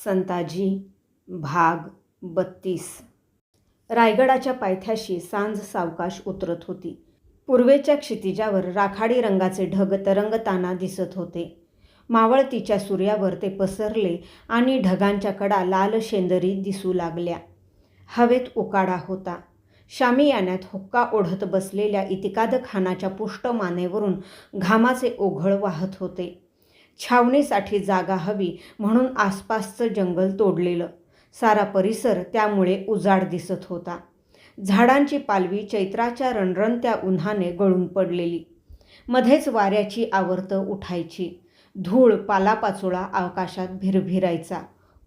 संताजी भाग 32. रायगडाच्या पायथ्याशी सांज सावकाश उतरत होती. पूर्वेच्या क्षितिजावर राखाडी रंगाचे ढग तरंगताना दिसत होते. मावळतीच्या सूर्यावर ते पसरले आणि ढगांच्या कडा लाल शेंदरी दिसू लागल्या. हवेत उकाडा होता. शामियान्यात हुक्का ओढत बसलेल्या इतिकाद खानाच्या पुष्टमानेवरून घामाचे ओघळ वाहत होते. छावणीसाठी जागा हवी म्हणून आसपासचं जंगल तोडलेलं. सारा परिसर त्यामुळे उजाड दिसत होता. झाडांची पालवी चैत्राच्या रणरणत्या उन्हाने गळून पडलेली. मध्येच वाऱ्याची आवर्त उठायची. धूळ पालापाचोळा आकाशात भिरभिरायचा.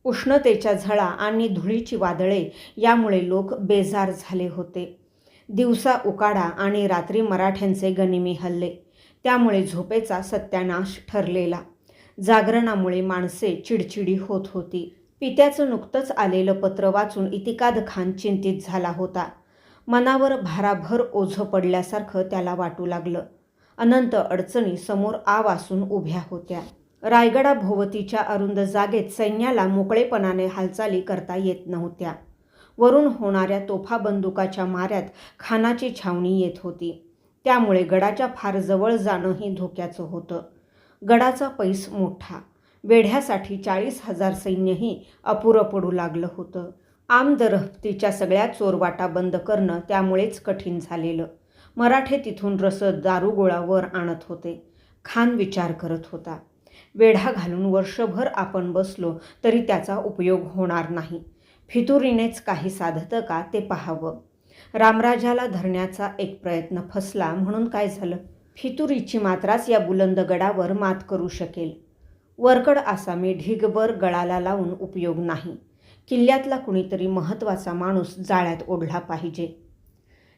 उष्णतेच्या झळा आणि धुळीची वादळे यामुळे लोक बेजार झाले होते. दिवसा उकाडा आणि रात्री मराठ्यांचे गनिमी हल्ले, त्यामुळे झोपेचा सत्यानाश ठरलेला. जागरणामुळे माणसे चिडचिडी होत होती. पित्याचं नुकतंच आलेलं पत्र वाचून इतिकाद खान चिंतित झाला होता. मनावर भाराभर ओझं पडल्यासारखं त्याला वाटू लागलं. अनंत अडचणी समोर आवासून उभ्या होत्या. रायगडाभोवतीच्या अरुंद जागेत सैन्याला मोकळेपणाने हालचाली करता येत नव्हत्या. वरून होणाऱ्या तोफा बंदुकाच्या माऱ्यात खानाची छावणी येत होती. त्यामुळे गडाच्या फार जवळ जाणंही धोक्याचं होतं. गडाचा पैस मोठा. वेढ्यासाठी 40,000 सैन्यही अपुरं पडू लागलं होतं. आमदरफ्तीच्या सगळ्या चोरवाटा बंद करणं त्यामुळेच कठीण झालेलं. मराठे तिथून रसद दारुगोळा वर आणत होते. खान विचार करत होता, वेढा घालून वर्षभर आपण बसलो तरी त्याचा उपयोग होणार नाही. फितुरीनेच काही साधतं का ते पाहावं. रामराजाला धरण्याचा एक प्रयत्न फसला म्हणून काय झालं. फितुरीची मात्राच या बुलंद गडावर मात करू शकेल. वरकड आसामी ढिगभर गळाला लावून उपयोग नाही. किल्ल्यातला कुणीतरी महत्त्वाचा माणूस जाळ्यात ओढला पाहिजे.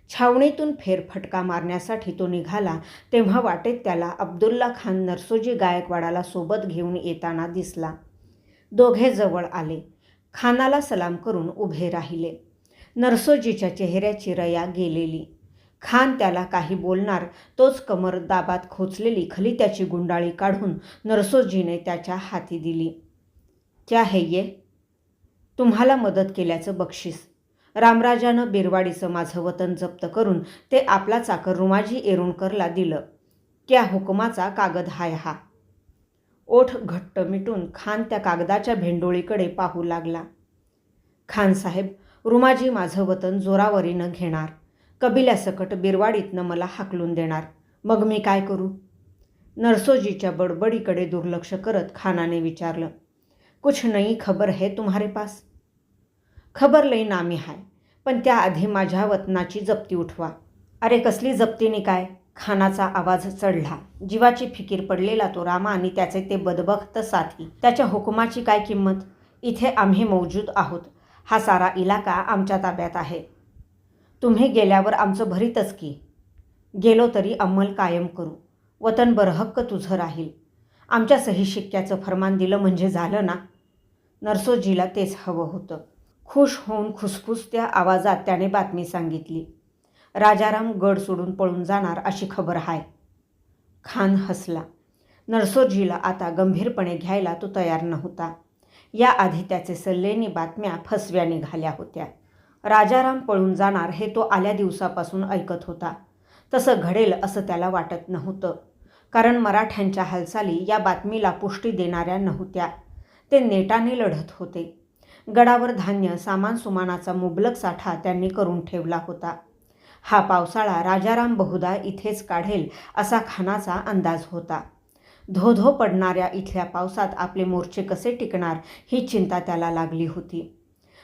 छावणीतून फेरफटका मारण्यासाठी तो निघाला तेव्हा वाटेत त्याला अब्दुल्ला खान नरसोजी गायकवाडाला सोबत घेऊन येताना दिसला. दोघे जवळ आले. खानाला सलाम करून उभे राहिले. नरसोजीच्या चेहऱ्याची रया गेलेली. खान त्याला काही बोलणार तोच कमर दाबात खोचलेली खलित्याची गुंडाळी काढून नरसोजीने त्याच्या हाती दिली. क्या है ये? तुम्हाला मदत केल्याचं बक्षीस. रामराजानं बिरवाडीचं माझं वतन जप्त करून ते आपला चाकर रुमाजी एरुणकरला दिलं. त्या हुकुमाचा कागद हाय हा. ओठ घट्ट मिटून खान त्या कागदाच्या भेंडोळीकडे पाहू लागला. खानसाहेब, रुमाजी माझं वतन जोरावरीनं घेणार. कबिल्यासकट बिरवाडीतनं मला हाकलून देणार. मग मी काय करू? नरसोजीच्या बडबडीकडे दुर्लक्ष करत खानाने विचारलं. कुछ नई खबर है तुम्हारे पास? खबर लई नामी हाय, पण त्याआधी माझ्या वतनाची जप्ती उठवा. अरे कसली जप्तीने काय? खानाचा आवाज चढला. जीवाची फिकीर पडलेला तो रामा आणि त्याचे ते बदबख्त साथी. त्याच्या हुकुमाची काय किंमत? इथे आम्ही मौजूद आहोत. हा सारा इलाका आमच्या ताब्यात आहे. तुम्ही गेल्यावर आमचं भरीतच की. गेलो तरी अंमल कायम करू. वतन बरहक्क तुझं राहील. आमच्या सही शिक्क्याचं फरमान दिलं म्हणजे झालं ना. नरसोजीला तेच हवं होतं. खुश होऊन खुसफुसत्या आवाजात त्याने बातमी सांगितली. राजाराम गड सोडून पळून जाणार अशी खबर हाय. खान हसला. नरसोजीला आता गंभीरपणे घ्यायला तो तयार नव्हता. याआधी त्याचे सल्लेनी बातम्या फसव्या निघाल्या होत्या. राजाराम पळून जाणार हे तो आल्या दिवसापासून ऐकत होता. तसं घडेल असं त्याला वाटत नव्हतं. कारण मराठ्यांच्या हालचाली या बातमीला पुष्टी देणाऱ्या नव्हत्या. ते नेटाने लढत होते. गडावर धान्य सामानसुमानाचा मुबलक साठा त्यांनी करून ठेवला होता. हा पावसाळा राजाराम बहुधा इथेच काढेल असा खानाचा अंदाज होता. धोधो पडणाऱ्या इथल्या पावसात आपले मोर्चे कसे टिकणार ही चिंता त्याला लागली होती.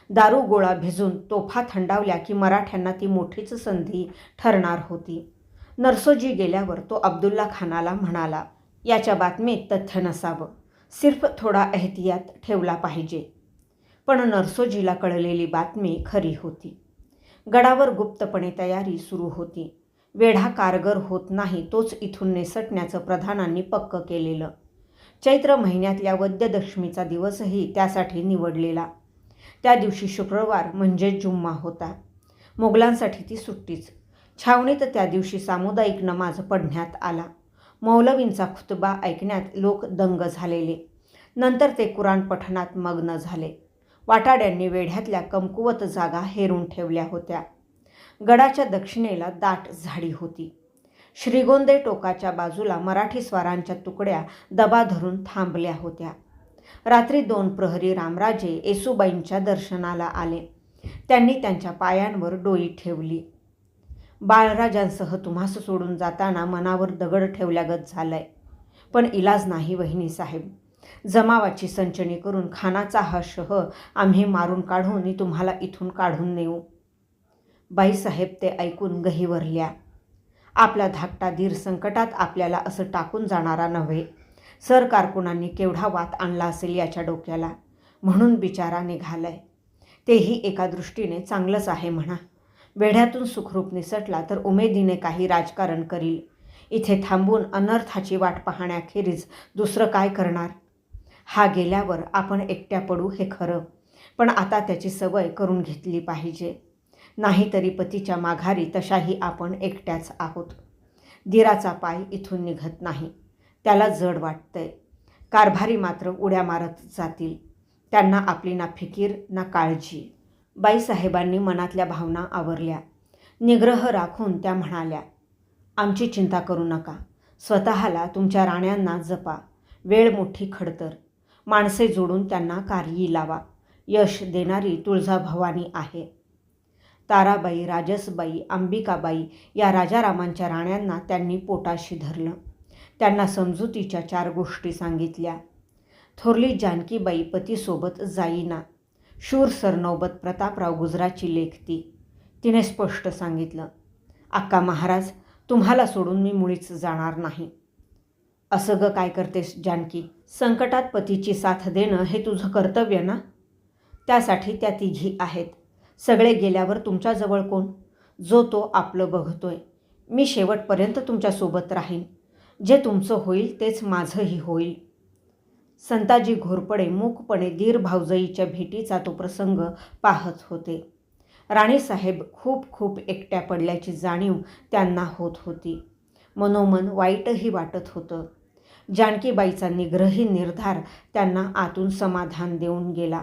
दारुगोळा भिजून तोफा थंडावल्या की मराठ्यांना ती मोठीच संधी ठरणार होती. नरसोजी गेल्यावर तो अब्दुल्ला खानाला म्हणाला, याच्या बातमीत तथ्य नसावं. सिर्फ थोडा एहतियात ठेवला पाहिजे. पण नरसोजीला कळलेली बातमी खरी होती. गडावर गुप्तपणे तयारी सुरू होती. वेढा कारगर होत नाही तोच इथून निसटण्याचं प्रधानांनी पक्क केलेलं. चैत्र महिन्यातल्या वद्यदशमीचा दिवसही त्यासाठी निवडलेला. त्या दिवशी शुक्रवार म्हणजे जुम्मा होता. मोगलांसाठी ती सुट्टीच. छावणीत त्या दिवशी सामुदायिक नमाज पढण्यात आला. मौलवींचा खुतबा ऐकण्यात लोक दंग झालेले. नंतर ते कुराण पठणात मग्न झाले. वाटाड्यांनी वेढ्यातल्या कमकुवत जागा हेरून ठेवल्या होत्या. गडाच्या दक्षिणेला दाट झाडी होती. श्रीगोंदे टोकाच्या बाजूला मराठी स्वारांच्या तुकड्या दबा धरून थांबल्या होत्या. रात्री 2 प्रहरी रामराजे येसूबाईंच्या दर्शनाला आले. त्यांनी त्यांच्या पायांवर डोई ठेवली. बाळराजांसह तुम्हास सोडून जाताना मनावर दगड ठेवल्यागत झालंय, पण इलाज नाही वहिनीसाहेब. जमावाची संचणी करून खानाचा हा शह आम्ही मारून काढून तुम्हाला इथून काढून नेऊ. बाईसाहेब ते ऐकून गहिवरल्या. आपला धाकटा धीर संकटात आपल्याला असं टाकून जाणारा नव्हे. सर कारकुनांनी केवढा वात आणला असेल याच्या डोक्याला, म्हणून बिचारा निघालाय. तेही एका दृष्टीने चांगलंच आहे म्हणा. वेढ्यातून सुखरूप निसटला तर उमेदीने काही राजकारण करील. इथे थांबून अनर्थाची वाट पाहण्याखेरीज दुसरं काय करणार. हा गेल्यावर आपण एकट्या पडू हे खरं, पण आता त्याची सवय करून घेतली पाहिजे. नाहीतरी पतीच्या माघारी तशाही आपण एकट्याच आहोत. धीराचा पाय इथून निघत नाही. त्याला जड वाटतंय. कारभारी मात्र उड्या मारत जातील. त्यांना आपली ना फिकीर ना काळजी. बाईसाहेबांनी मनातल्या भावना आवरल्या. निग्रह राखून त्या म्हणाल्या, आमची चिंता करू नका. स्वतःला तुमच्या राण्यांना जपा. वेळ मोठी खडतर. माणसे जोडून त्यांना कार्yi लावा. यश देणारी तुळजाभवानी आहे. ताराबाई, राजसबाई, अंबिकाबाई या राजारामांच्या राण्यांना त्यांनी पोटाशी धरलं. त्यांना समजुतीच्या 4 गोष्टी सांगितल्या. थोरली जानकीबाई पतीसोबत जाईना. शूर सरनौबत प्रतापराव गुजराची लेखती. तिने स्पष्ट सांगितलं, अक्का महाराज, तुम्हाला सोडून मी मुळीच जाणार नाही. असं ग काय करतेस जानकी? संकटात पतीची साथ देणं हे तुझं कर्तव्य ना. त्यासाठी त्या तिघी आहेत. सगळे गेल्यावर तुमच्याजवळ कोण? जो तो आपलं बघतोय. मी शेवटपर्यंत तुमच्यासोबत राहीन. जे तुमचं होईल तेच माझंही होईल. संताजी घोरपडे मूकपणे दीर भाऊजाईच्या भेटीचा तो प्रसंग पाहत होते. राणीसाहेब खूप खूप एकट्या पडल्याची जाणीव त्यांना होत होती. मनोमन वाईटही वाटत होतं. जानकीबाईचा निग्रही निर्धार त्यांना आतून समाधान देऊन गेला.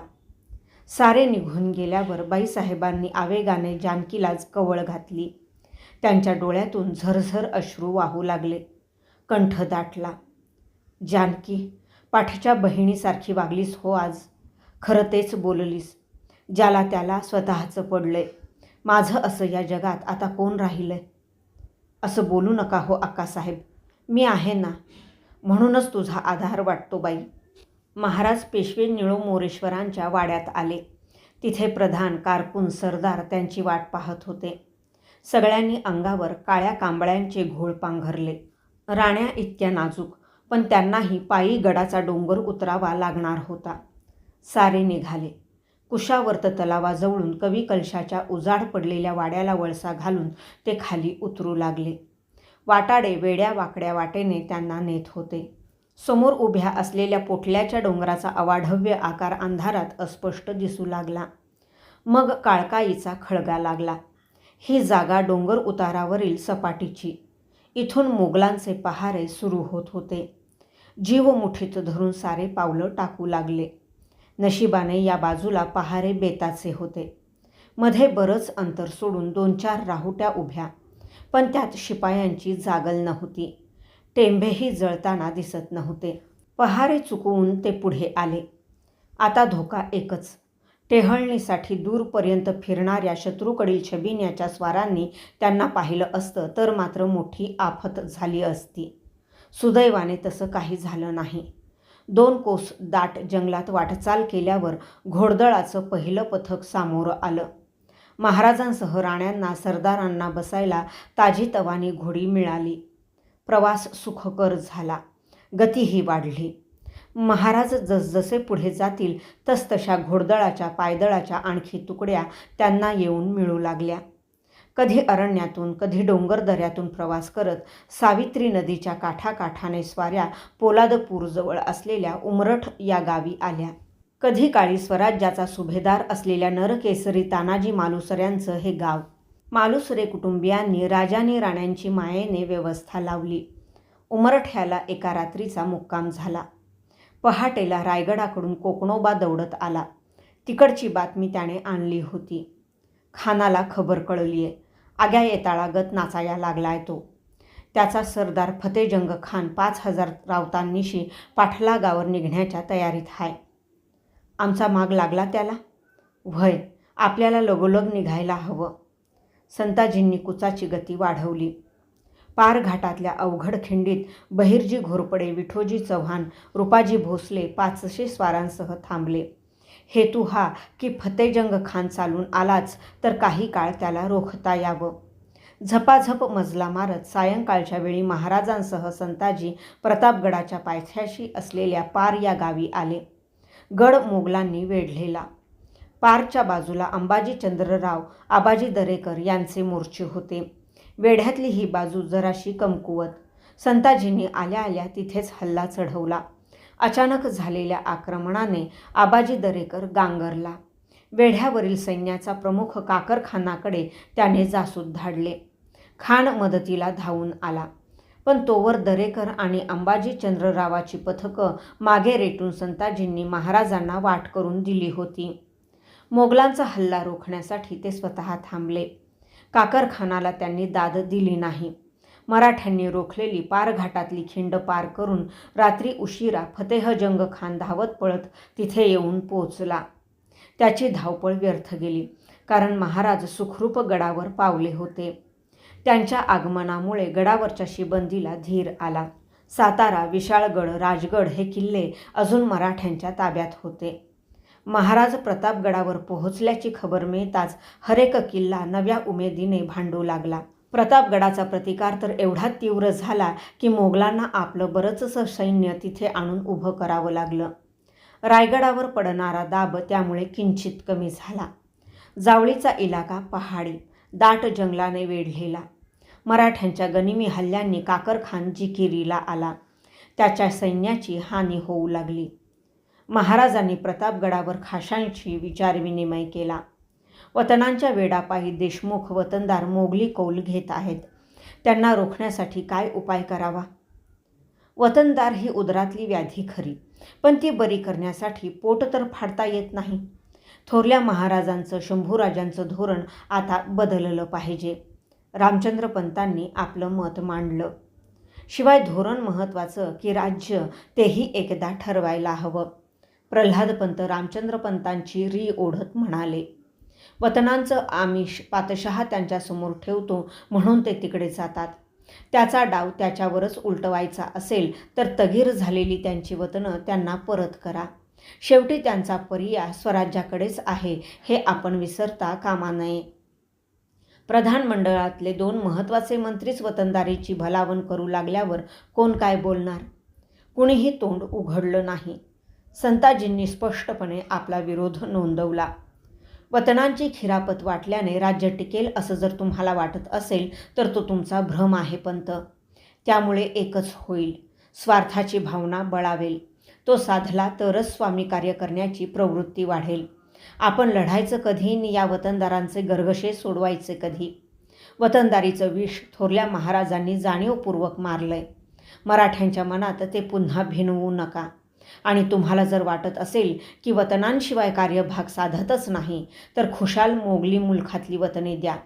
सारे निघून गेल्यावर बाईसाहेबांनी आवेगाने जानकीलाच कवळ घातली. त्यांच्या डोळ्यातून झरझर अश्रू वाहू लागले. कंठ दाटला. जानकी, पाठच्या बहिणीसारखी वागलीस हो आज. खरं तेच बोललीस. ज्याला त्याला स्वतःचं पडलंय. माझं असं या जगात आता कोण राहिलंय? असं बोलू नका हो अक्कासाहेब. मी आहे ना, म्हणूनच तुझा आधार वाटतो बाई. महाराज पेशवे निळो मोरेश्वरांच्या वाड्यात आले. तिथे प्रधान, कारकून, सरदार त्यांची वाट पाहत होते. सगळ्यांनी अंगावर काळ्या कांबळ्यांचे घोळ पांघरले. राण्या इतक्या नाजूक, पण त्यांनाही पायी गडाचा डोंगर उतरावा लागणार होता. सारे निघाले. कुशावर्त तलावाजवळून कवी कलशाच्या उजाड पडलेल्या वाड्याला वळसा घालून ते खाली उतरू लागले. वाटाडे वेड्या वाकड्या वाटेने त्यांना नेत होते. समोर उभ्या असलेल्या पोटल्याच्या डोंगराचा अवाढव्य आकार अंधारात अस्पष्ट दिसू लागला. मग काळकाईचा खळगा लागला. ही जागा डोंगर उतारावरील सपाटीची. इथून मोगलांचे पहारे सुरू होत होते. जीव मुठीत धरून सारे पावलं टाकू लागले. नशिबाने या बाजूला पहारे बेताचे होते. मध्ये बरंच अंतर सोडून 2-4 राहुट्या उभ्या, पण त्यात शिपायांची जागल नव्हती. टेंभेही जळताना दिसत नव्हते. पहारे चुकवून ते पुढे आले. आता धोका एकच. टेहळणीसाठी दूरपर्यंत फिरणाऱ्या शत्रूकडील छबिन्याच्या स्वारांनी त्यांना पाहिलं असतं तर मात्र मोठी आफत झाली असती. सुदैवाने तसं काही झालं नाही. 2 कोस दाट जंगलात वाटचाल केल्यावर घोडदळाचं पहिलं पथक सामोरं आलं. महाराजांसह राण्यांना, सरदारांना बसायला ताजीतवानी घोडी मिळाली. प्रवास सुखकर झाला. गतीही वाढली. महाराज जसजसे पुढे जातील तसतशा घोडदळाच्या, पायदळाच्या आणखी तुकड्या त्यांना येऊन मिळू लागल्या. कधी अरण्यातून, कधी डोंगरदऱ्यातून प्रवास करत सावित्री नदीच्या काठाकाठाने स्वाऱ्या पोलादपूरजवळ असलेल्या उमरठ या गावी आल्या. कधी काळी स्वराज्याचा सुभेदार असलेल्या नरकेसरी तानाजी मालुसऱ्यांचं हे गाव. मालुसरे कुटुंबियांनी राजाने राण्यांची मायेने व्यवस्था लावली. उमरठ्याला एका रात्रीचा मुक्काम झाला. पहाटेला रायगडाकडून कोकणोबा दौडत आला. तिकडची बातमी त्याने आणली होती. खानाला खबर कळलीये. आग्या येताळागत नाचाया लागलाय तो. त्याचा सरदार फतेजंग खान 5,000 रावतांनिशी पाठलागावर निघण्याच्या तयारीत आहे. आमचा माग लागला त्याला? व्हय, आपल्याला लगोलग निघायला हवं. संताजींनी कुचाची गती वाढवली. पार घाटातल्या अवघड खिंडीत बहिर्जी घोरपडे, विठोजी चव्हाण, रुपाजी भोसले 500 स्वारांसह थांबले. हेतू हा की फतेजंग खान चालून आलाच तर काही काळ त्याला रोखता यावं. झपाझप मजला मारत सायंकाळच्या वेळी महाराजांसह संताजी प्रतापगडाच्या पायथ्याशी असलेल्या पार या गावी आले. गड मोगलांनी वेढलेला. पारच्या बाजूला अंबाजी चंद्रराव, आबाजी दरेकर यांचे मोर्चे होते. वेढ्यातली ही बाजू जराशी कमकुवत. संताजींनी आल्या आल्या तिथेच हल्ला चढवला. अचानक झालेल्या आक्रमणाने आबाजी दरेकर गांगरला. वेढ्यावरील सैन्याचा प्रमुख काकरखानाकडे त्याने जासूद धाडले. खान मदतीला धावून आला, पण तोवर दरेकर आणि अंबाजी चंद्ररावाची पथकं मागे रेटून संताजींनी महाराजांना वाट करून दिली होती. मोगलांचा हल्ला रोखण्यासाठी ते स्वतः थांबले. काकरखानाला त्यांनी दाद दिली नाही. मराठ्यांनी रोखलेली पारघाटातली खिंड पार करून रात्री उशिरा फतेहजंग खान धावत पळत तिथे येऊन पोचला. त्याची धावपळ व्यर्थ गेली, कारण महाराज सुखरूप गडावर पावले होते. त्यांच्या आगमनामुळे गडावरच्या शिबंदीला धीर आला. सातारा, विशाळगड, राजगड हे किल्ले अजून मराठ्यांच्या ताब्यात होते. महाराज प्रतापगडावर पोहोचल्याची खबर मिळताच हरेक किल्ला नव्या उमेदीने भांडू लागला. प्रतापगडाचा प्रतिकार तर एवढा तीव्र झाला की मोगलांना आपलं बरंचसं सैन्य तिथे आणून उभं करावं लागलं. रायगडावर पडणारा दाब त्यामुळे किंचित कमी झाला. जावळीचा इलाका पहाडी, दाट जंगलाने वेढलेला. मराठ्यांच्या गनिमी हल्ल्यांनी काकरखान जिकिरीला आला. त्याच्या सैन्याची हानी होऊ लागली. महाराजांनी प्रतापगडावर खाशांशी विचारविनिमय केला. वतनांच्या वेडापायी देशमुख वतनदार मोगली कौल घेत आहेत. त्यांना रोखण्यासाठी काय उपाय करावा? वतनदार ही उदरातली व्याधी खरी, पण ती बरी करण्यासाठी पोट तर फाडता येत नाही. थोरल्या महाराजांचं, शंभूराजांचं धोरण आता बदललं पाहिजे. रामचंद्र पंतांनी आपलं मत मांडलं. शिवाय धोरण महत्त्वाचं की राज्य, तेही एकदा ठरवायला हवं. प्रल्हादपंत रामचंद्र पंतांची री ओढत म्हणाले. वतनांचं आमिष पातशहा त्यांच्यासमोर ठेवतो म्हणून ते तिकडे जातात. त्याचा डाव त्याच्यावरच उलटवायचा असेल तर तगीर झालेली त्यांची वतनं त्यांना परत करा. शेवटी त्यांचा पर्याय स्वराज्याकडेच आहे हे आपण विसरता कामा नये. प्रधानमंडळातले 2 महत्त्वाचे मंत्रीच वतनदारीची भलावण करू लागल्यावर कोण काय बोलणार? कुणीही तोंड उघडलं नाही. संताजींनी स्पष्टपणे आपला विरोध नोंदवला. वतनांची खिरापत वाटल्याने राज्य टिकेल असं जर तुम्हाला वाटत असेल तर तो तुमचा भ्रम आहे पंत. त्यामुळे एकच होईल, स्वार्थाची भावना बळावेल. तो साधला तरच स्वामी कार्य करण्याची प्रवृत्ती वाढेल. आपण लढायचं कधी आणि या वतनदारांचे गरगशे सोडवायचे कधी? वतनदारीचं विष थोरल्या महाराजांनी जाणीवपूर्वक मारलंय. मराठ्यांच्या मनात ते पुन्हा भिनवू नका. आणि तुम्हाला जर वाटत असेल की वतनांशिवाय कार्यभाग साधतच नाही तर खुशाल मोगली मुलखातली वतने द्या.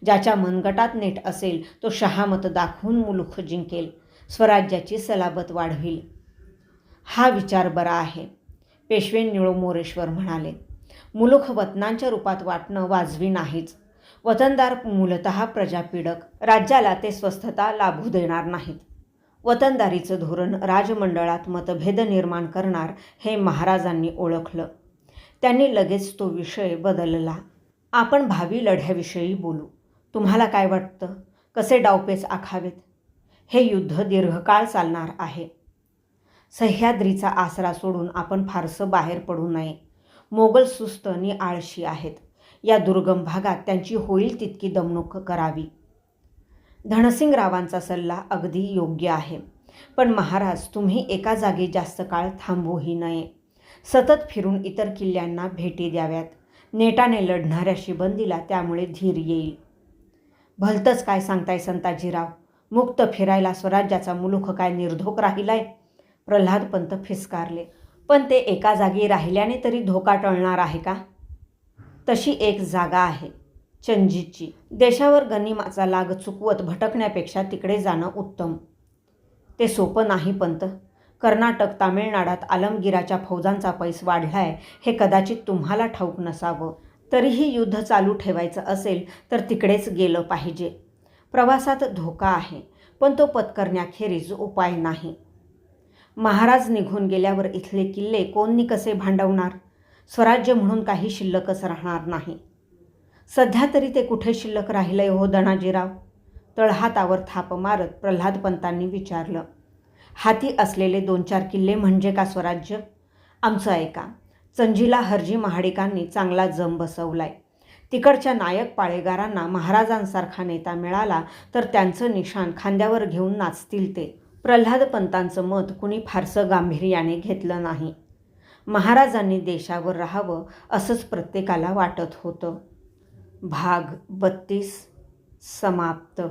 ज्याच्या मनगटात नेट असेल तो शहामत दाखवून मुलूख जिंकेल, स्वराज्याची सलाबत वाढविल. हा विचार बरा आहे, पेशवे निळोमोरेश्वर म्हणाले. मुलूख वतनांच्या रूपात वाटणं वाजवी नाहीच. वतनदार मूलतः प्रजापीडक, राज्याला ते स्वस्थता लाभू देणार नाहीत. वतनदारीचं धोरण राजमंडळात मतभेद निर्माण करणार हे महाराजांनी ओळखलं. त्यांनी लगेच तो विषय बदलला. आपण भावी लढ्याविषयी बोलू. तुम्हाला काय वाटतं? कसे डावपेच आखावेत? हे युद्ध दीर्घकाळ चालणार आहे. सह्याद्रीचा आसरा सोडून आपण फारसं बाहेर पडू नये. मोगल सुस्त आणि आळशी आहेत. या दुर्गम भागात त्यांची होईल तितकी दमणूक करावी. धनसिंगरावांचा सल्ला अगदी योग्य आहे, पण महाराज तुम्ही एका जागी जास्त काळ थांबूही नये. सतत फिरून इतर किल्ल्यांना भेटी द्याव्यात. नेटाने लढणाऱ्या शिबंदीला त्यामुळे धीर येईल. भलतंच काय सांगताय संताजीराव? मुक्त फिरायला स्वराज्याचा मुलूख काय निर्धोक राहिलाय? प्रल्हादपंत फिसकारले. पण ते एका जागी राहिल्याने तरी धोका टळणार आहे का? तशी एक जागा आहे, चंजीची. देशावर गनिमाचा लाग चुकवत भटकण्यापेक्षा तिकडे जाणं उत्तम. ते सोपं नाही पंत. कर्नाटक, तामिळनाडात आलमगीराच्या फौजांचा पैस वाढलाय हे कदाचित तुम्हाला ठाऊक नसावं. तरीही युद्ध चालू ठेवायचं असेल तर तिकडेच गेलं पाहिजे. प्रवासात धोका आहे, पण तो पत्करण्याखेरीज उपाय नाही. महाराज निघून गेल्यावर इथले किल्ले कोणी कसे भांडवणार? स्वराज्य म्हणून काही शिल्लकच राहणार नाही. सध्या तरी ते कुठे शिल्लक राहिलंय हो धनाजीराव? तळहातावर थाप मारत प्रल्हादपंतांनी विचारलं. हाती असलेले 2-4 किल्ले म्हणजे का स्वराज्य? आमचं ऐका. चंजीला हरजी महाडिकांनी चांगला जम बसवलाय. तिकडच्या नायक पाळेगारांना महाराजांसारखा नेता मिळाला तर त्यांचं निशाण खांद्यावर घेऊन नाचतील ते. प्रल्हादपंतांचं मत कुणी फारसं गांभीर्याने घेतलं नाही. महाराजांनी देशावर राहावं असंच प्रत्येकाला वाटत होतं. भाग 32 समाप्त.